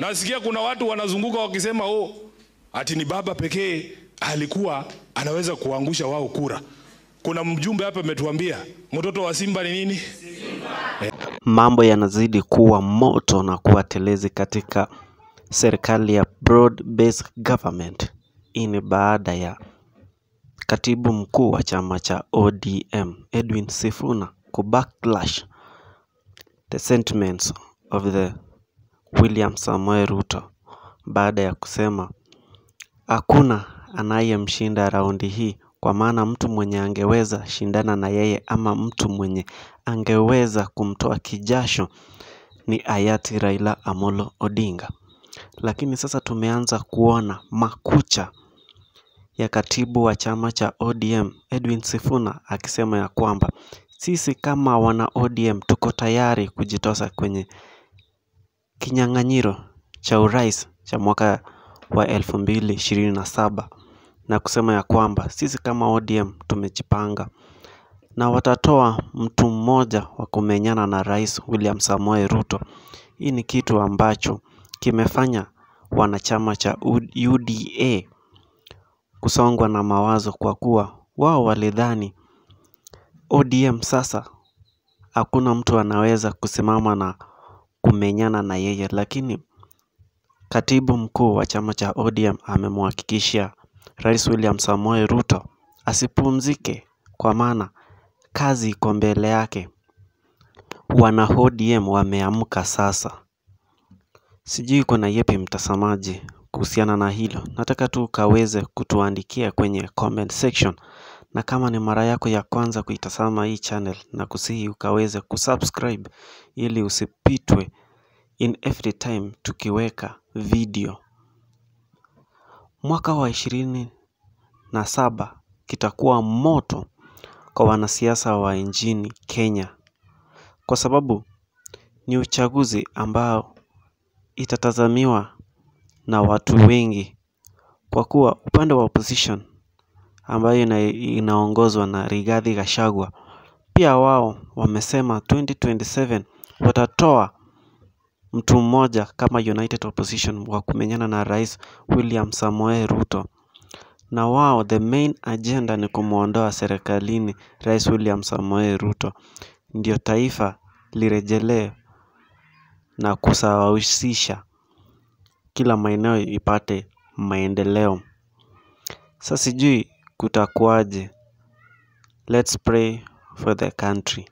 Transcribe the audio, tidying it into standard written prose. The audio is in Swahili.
Nasikia kuna watu wanazunguka wakisema ati ni baba pekee alikuwa anaweza kuangusha wao kura. Kuna mjumbe hapa ametuambia mtoto wa Simba ni nini? Simba. Mambo yanazidi kuwa moto na kuwa telezi katika serikali ya broad based government. Hii ni baada ya katibu mkuu wa chama cha ODM Edwin Sifuna kubacklash the sentiments of the William Samoei Ruto baada ya kusema hakuna anayemshinda raundi hii, kwa maana mtu mwenye angeweza shindana na yeye ama mtu mwenye angeweza kumtoa kijasho ni hayati Raila Amolo Odinga. Lakini sasa tumeanza kuona makucha ya katibu wa chama cha ODM Edwin Sifuna akisema ya kwamba sisi kama wana ODM tuko tayari kujitosa kwenye kinyang'anyiro cha urais cha mwaka wa 2027 na kusema ya kwamba sisi kama ODM tumejipanga na watatoa mtu mmoja wa kumenyana na Rais William Samoei Ruto. Hii ni kitu ambacho kimefanya wanachama cha UDA kusongwa na mawazo, kwa kuwa wao walidhani ODM sasa hakuna mtu anaweza kusimama na kumenyana na yeye, lakini katibu mkuu wa chama cha ODM amemhakikishia Rais William Samoei Ruto asipumzike, kwa maana kazi iko mbele yake. Wana ODM wameamka sasa. Sijui kuna yepi mtazamaji kuhusiana na hilo. Nataka tu kaweze kutuandikia kwenye comment section, na kama ni mara yako ya kwanza kuitazama hii channel, na kusihi ukaweze kusubscribe ili usipitwe in every time tukiweka video. Mwaka wa 27 kitakuwa moto kwa wanasiasa wa nchini Kenya, kwa sababu ni uchaguzi ambao itatazamiwa na watu wengi, kwa kuwa upande wa opposition ambayo inaongozwa na Rigathi Gachagua pia wao wamesema 2027 watatoa mtu mmoja kama United Opposition wa kumenyana na Rais William Samoei Ruto, na wao the main agenda ni kumuondoa serikalini Rais William Samoei Ruto, ndio taifa lirejelee na kusawazisha kila maeneo ipate maendeleo. Sasa sijui kutakuwaje. Let's pray for the country.